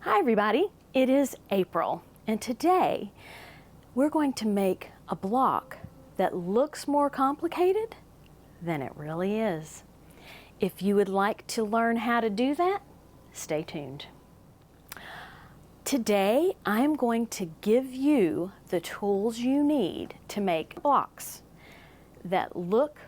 Hi everybody, it is April and today we're going to make a block that looks more complicated than it really is. If you would like to learn how to do that, stay tuned. Today I'm going to give you the tools you need to make blocks that look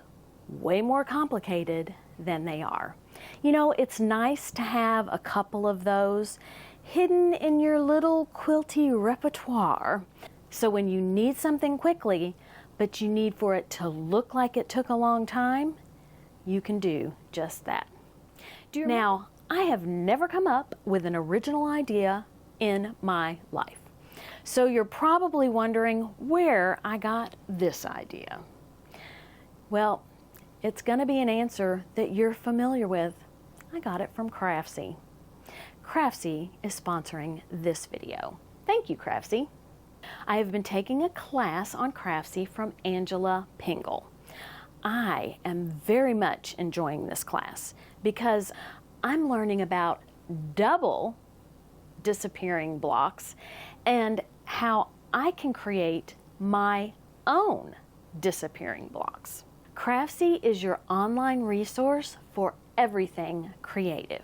way more complicated than they are. You know, it's nice to have a couple of those hidden in your little quilty repertoire. So when you need something quickly, but you need for it to look like it took a long time, you can do just that. Now, I have never come up with an original idea in my life. So you're probably wondering where I got this idea. Well, it's going to be an answer that you're familiar with. I got it from Craftsy. Craftsy is sponsoring this video. Thank you, Craftsy. I have been taking a class on Craftsy from Angela Pingle. I am very much enjoying this class because I'm learning about double disappearing blocks and how I can create my own disappearing blocks. Craftsy is your online resource for everything creative.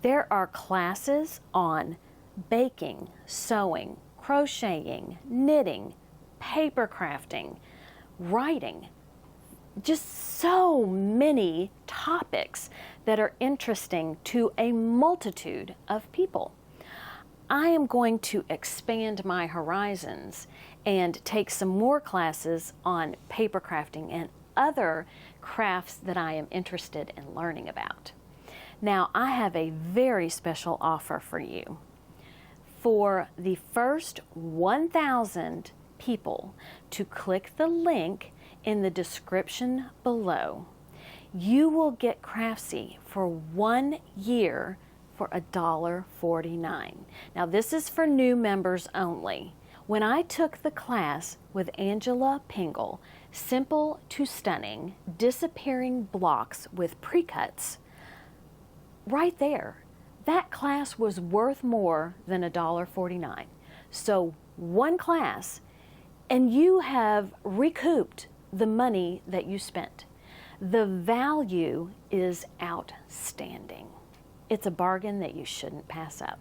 There are classes on baking, sewing, crocheting, knitting, paper crafting, writing, just so many topics that are interesting to a multitude of people. I am going to expand my horizons and take some more classes on paper crafting and other crafts that I am interested in learning about. Now, I have a very special offer for you. For the first 1,000 people to click the link in the description below, you will get Craftsy for 1 year for $1.49. Now, this is for new members only. When I took the class with Angela Pingle, Simple to Stunning, Disappearing Blocks with Pre-Cuts, right there, that class was worth more than $1.49. So one class, and you have recouped the money that you spent. The value is outstanding. It's a bargain that you shouldn't pass up.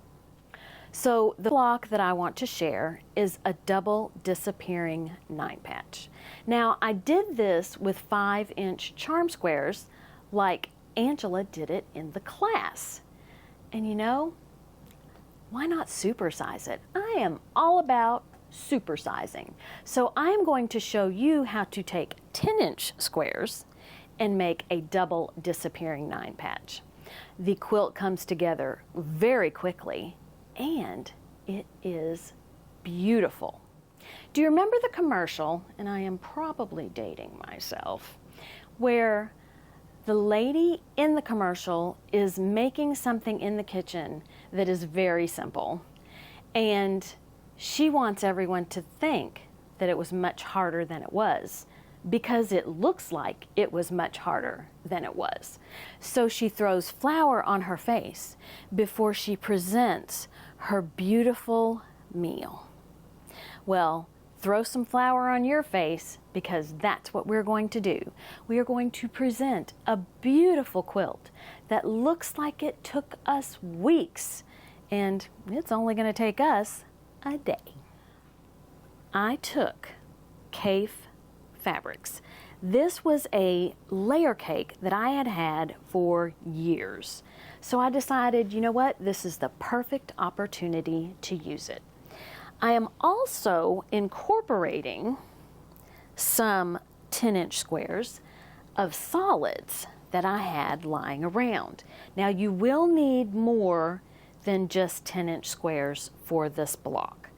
So the block that I want to share is a double disappearing 9-patch. Now, I did this with 5-inch charm squares like Angela did it in the class. And you know, why not supersize it? I am all about supersizing. So I am going to show you how to take 10-inch squares and make a double disappearing 9-patch. The quilt comes together very quickly and it is beautiful. Do you remember the commercial, and I am probably dating myself, where the lady in the commercial is making something in the kitchen that is very simple, and she wants everyone to think that it was much harder than it was because it looks like it was much harder than it was. So she throws flour on her face before she presents her beautiful meal. Well, throw some flour on your face because that's what we're going to do. We are going to present a beautiful quilt that looks like it took us weeks, and it's only going to take us a day. I took Kaffe fabrics. This was a layer cake that I had had for years. So I decided, you know what, this is the perfect opportunity to use it. I am also incorporating some 10-inch squares of solids that I had lying around. Now, you will need more than just 10-inch squares for this block.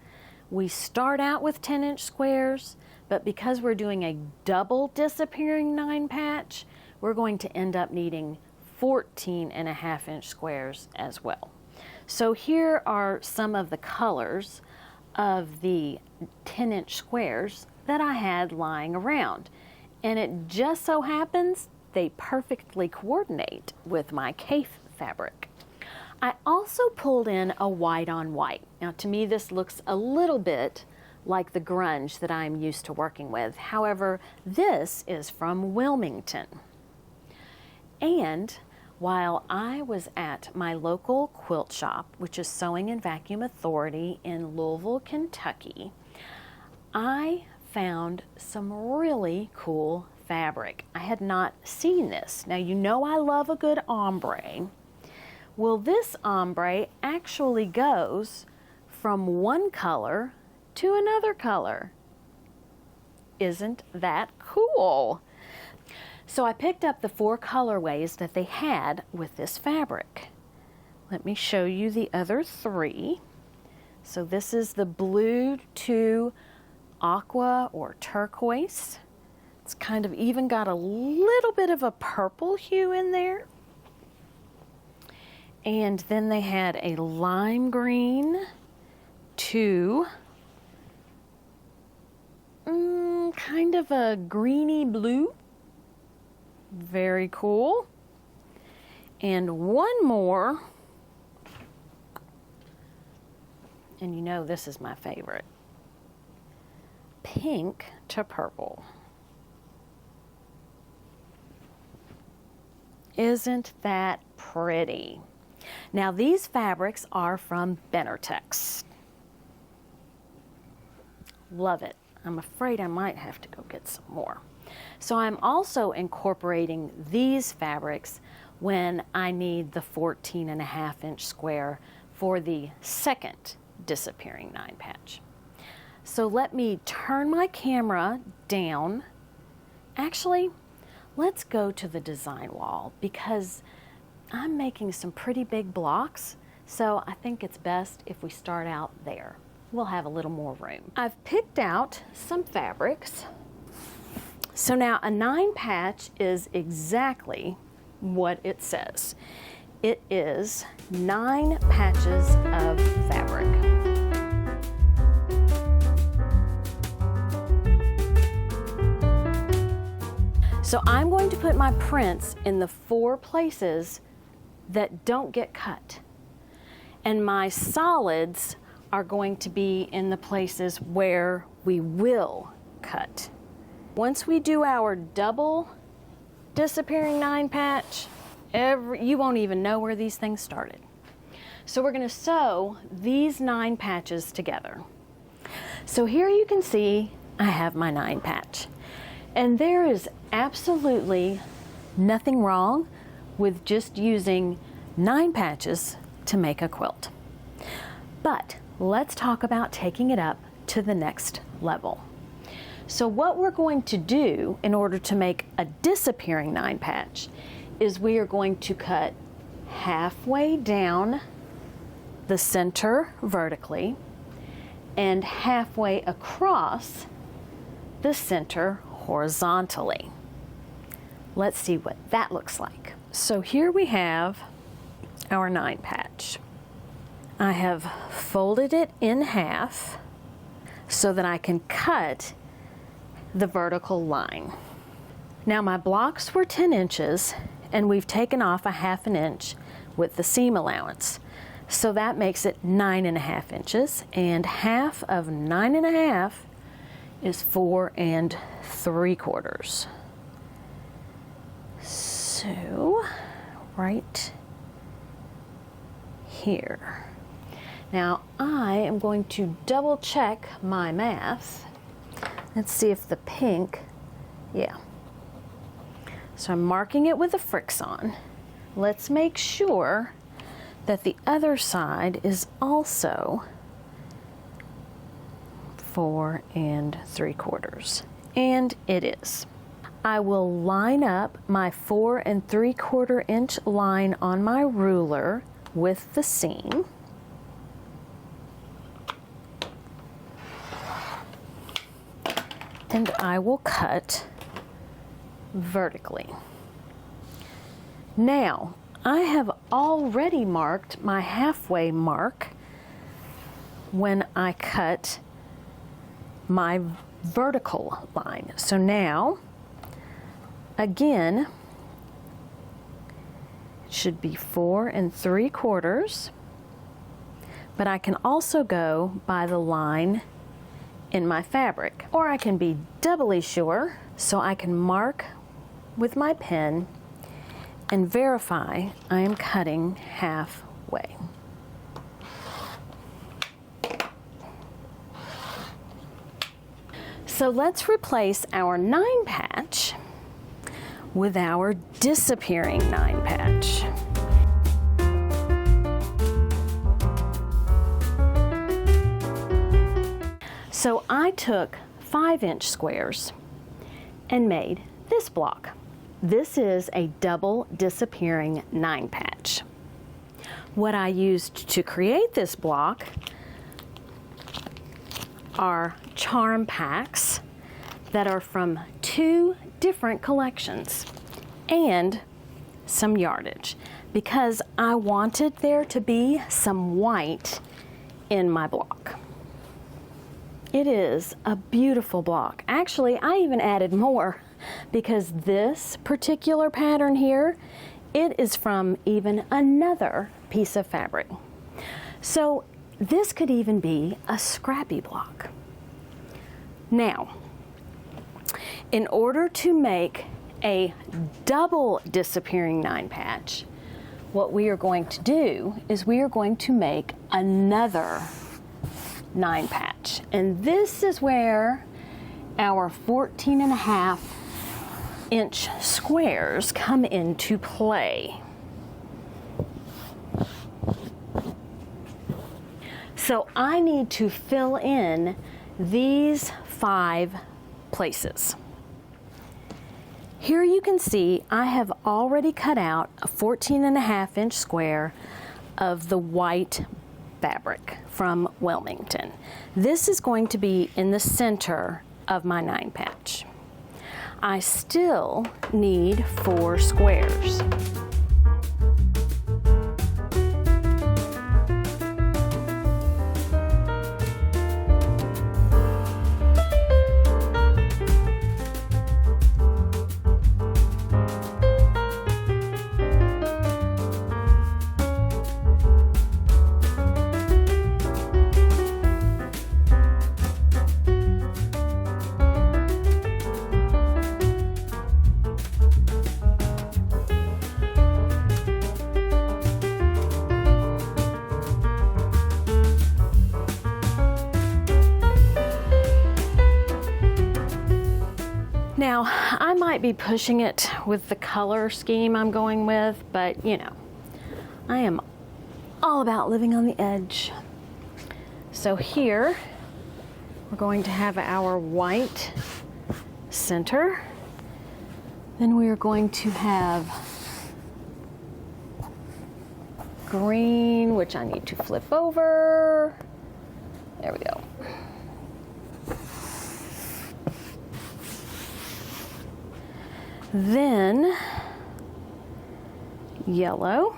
We start out with 10-inch squares, but because we're doing a double disappearing 9-patch, we're going to end up needing 14.5-inch squares as well. So here are some of the colors of the 10-inch squares that I had lying around. And it just so happens they perfectly coordinate with my Kaffe fabric. I also pulled in a white on white. Now to me this looks a little bit like the grunge that I'm used to working with. However, this is from Wilmington. And while I was at my local quilt shop, which is Sewing and Vacuum Authority in Louisville, Kentucky, I found some really cool fabric. I had not seen this. Now you know I love a good ombre. Well, this ombre actually goes from one color to another color. Isn't that cool? So I picked up the 4 colorways that they had with this fabric. Let me show you the other 3. So this is the blue to aqua or turquoise. It's kind of even got a little bit of a purple hue in there. And then they had a lime green to kind of a greeny blue. Very cool. And one more, and you know this is my favorite, pink to purple. Isn't that pretty? Now these fabrics are from Benartex. Love it. I'm afraid I might have to go get some more. So I'm also incorporating these fabrics when I need the 14.5-inch square for the second disappearing 9 patch. So let me turn my camera down. Actually, let's go to the design wall because I'm making some pretty big blocks, so I think it's best if we start out there. We'll have a little more room. I've picked out some fabrics. So now a 9 patch is exactly what it says. It is 9 patches of fabric. So I'm going to put my prints in the 4 places that don't get cut. And my solids are going to be in the places where we will cut. Once we do our double disappearing 9 patch, you won't even know where these things started. So we're going to sew these 9 patches together. So here you can see I have my 9 patch. And there is absolutely nothing wrong with just using 9 patches to make a quilt. But let's talk about taking it up to the next level. So what we're going to do in order to make a disappearing 9 patch is we are going to cut halfway down the center vertically and halfway across the center horizontally. Let's see what that looks like. So here we have our 9 patch. I have folded it in half so that I can cut the vertical line. Now my blocks were 10 inches and we've taken off a 1/2 inch with the seam allowance. So that makes it 9.5 inches, and half of 9.5 is 4 3/4. So right here. Now I am going to double check my math. Let's see if the pink, yeah. So I'm marking it with a Fixon. Let's make sure that the other side is also 4 3/4. And it is. I will line up my 4 3/4 inch line on my ruler with the seam. And I will cut vertically. Now, I have already marked my halfway mark when I cut my vertical line. So now, again, should be 4 3/4, but I can also go by the line in my fabric, or I can be doubly sure, so I can mark with my pen and verify I am cutting halfway. So let's replace our 9 patch with our disappearing 9 patch. So I took 5-inch squares and made this block. This is a double disappearing 9 patch. What I used to create this block are charm packs that are from 2 different collections and some yardage, because I wanted there to be some white in my block. It is a beautiful block. Actually, I even added more because this particular pattern here, it is from even another piece of fabric. So this could even be a scrappy block. Now, in order to make a double disappearing 9 patch, what we are going to do is we are going to make another 9 patch. And this is where our 14.5-inch squares come into play. So I need to fill in these 5 places. Here you can see I have already cut out a 14.5-inch square of the white fabric from Wilmington. This is going to be in the center of my 9 patch. I still need 4 squares. Now, I might be pushing it with the color scheme I'm going with, but you know, I am all about living on the edge. So here, we're going to have our white center. Then we are going to have green, which I need to flip over. There we go. Then yellow.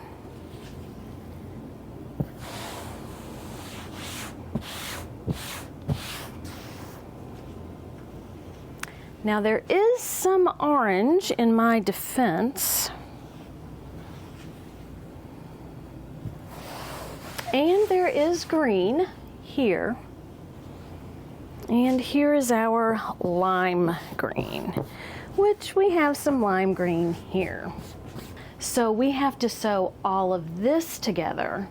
Now there is some orange in my defense. And there is green here. And here is our lime green, which we have some lime green here. So we have to sew all of this together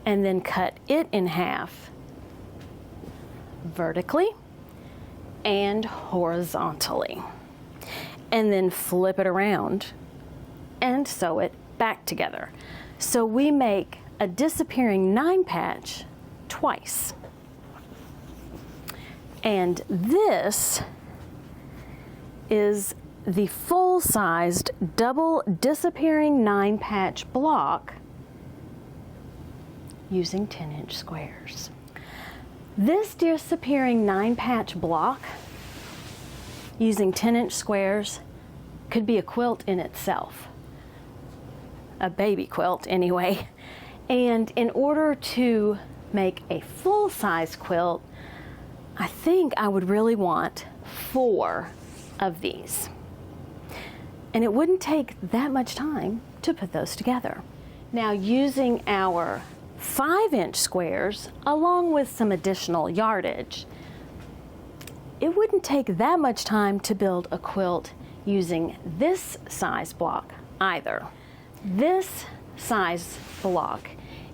and then cut it in half vertically and horizontally, and then flip it around and sew it back together. So we make a disappearing 9 patch twice. And this is the full-sized double disappearing 9 patch block using 10-inch squares. This disappearing 9 patch block using 10-inch squares could be a quilt in itself, a baby quilt anyway. And in order to make a full-size quilt, I think I would really want 4 of these. and it wouldn't take that much time to put those together. Now, using our 5-inch squares along with some additional yardage, it wouldn't take that much time to build a quilt using this size block either. This size block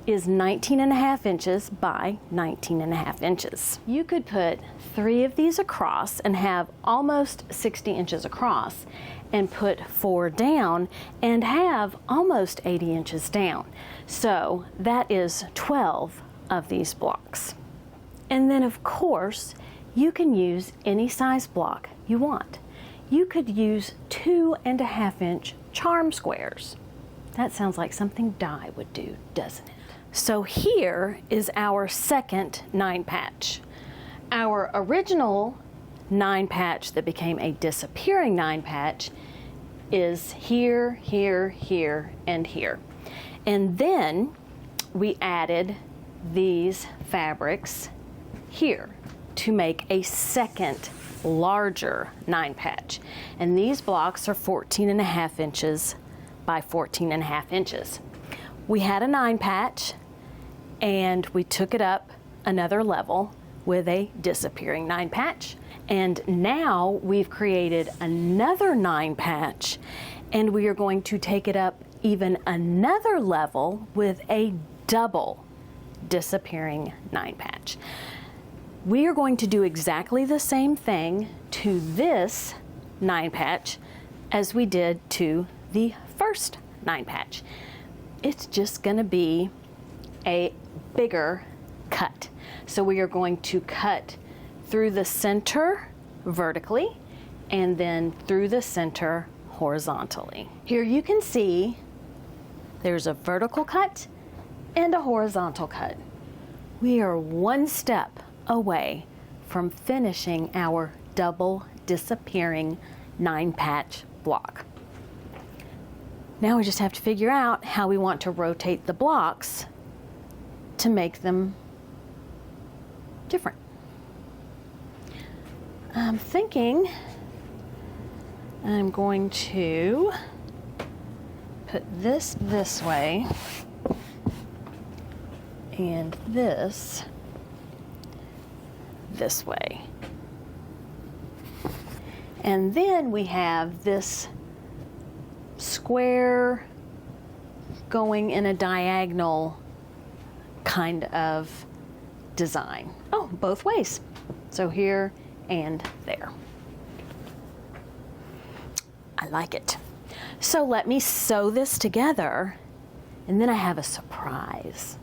is 19.5 inches by 19.5 inches. You could put 3 of these across and have almost 60 inches across, and put 4 down and have almost 80 inches down. So that is 12 of these blocks. And then of course, you can use any size block you want. You could use 2.5-inch charm squares. That sounds like something Di would do, doesn't it? So here is our second 9-patch. Our original 9-patch that became a disappearing 9-patch is here, here, here, and here. And then we added these fabrics here to make a second larger 9-patch. And these blocks are 14.5 inches by 14.5 inches. We had a 9-patch and we took it up another level with a disappearing 9-patch. And now we've created another 9-patch, and we are going to take it up even another level with a double disappearing 9-patch. We are going to do exactly the same thing to this 9-patch as we did to the first 9-patch. It's just going to be a bigger cut. So we are going to cut through the center vertically and then through the center horizontally. Here you can see there's a vertical cut and a horizontal cut. We are one step away from finishing our double disappearing 9-patch block. Now we just have to figure out how we want to rotate the blocks to make them different. I'm thinking I'm going to put this way and this way. And then we have this square going in a diagonal kind of design. Oh, both ways. So here and there. I like it. So let me sew this together, and then I have a surprise.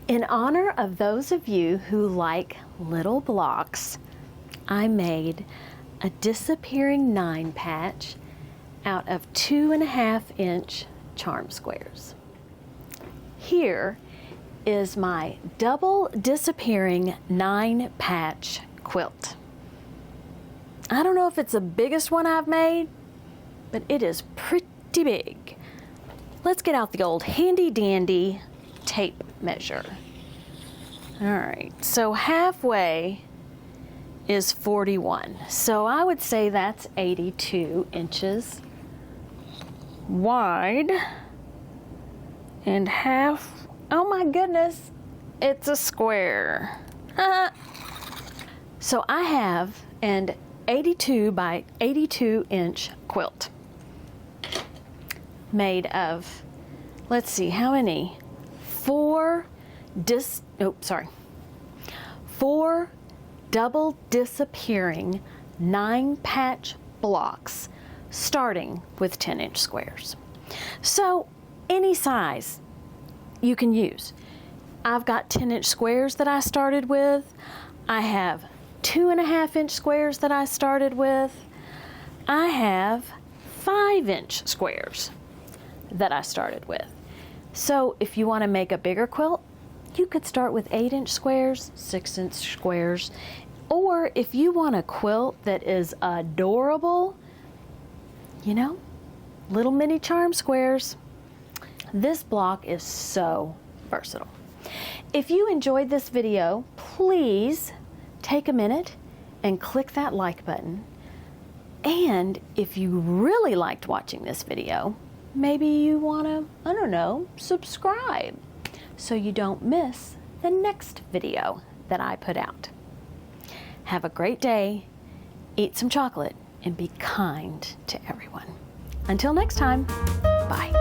In honor of those of you who like little blocks, I made a disappearing 9-patch out of 2.5-inch charm squares. Here is my double disappearing 9-patch quilt. I don't know if it's the biggest one I've made, but it is pretty big. Let's get out the old handy dandy tape measure. All right, so halfway is 41. So I would say that's 82 inches wide and half, oh my goodness, it's a square. So I have an 82 by 82 inch quilt made of, let's see, how many? Four double disappearing 9-patch blocks starting with 10-inch squares. So any size you can use. I've got 10-inch squares that I started with. I have 2.5-inch squares that I started with. I have 5-inch squares that I started with. So if you want to make a bigger quilt, you could start with 8-inch squares, 6-inch squares, or if you want a quilt that is adorable, you know, little mini charm squares. This block is so versatile. If you enjoyed this video, please take a minute and click that like button And if you really liked watching this video, maybe you want to, I don't know, subscribe so you don't miss the next video that I put out. Have a great day, eat some chocolate, and be kind to everyone. Until next time, bye.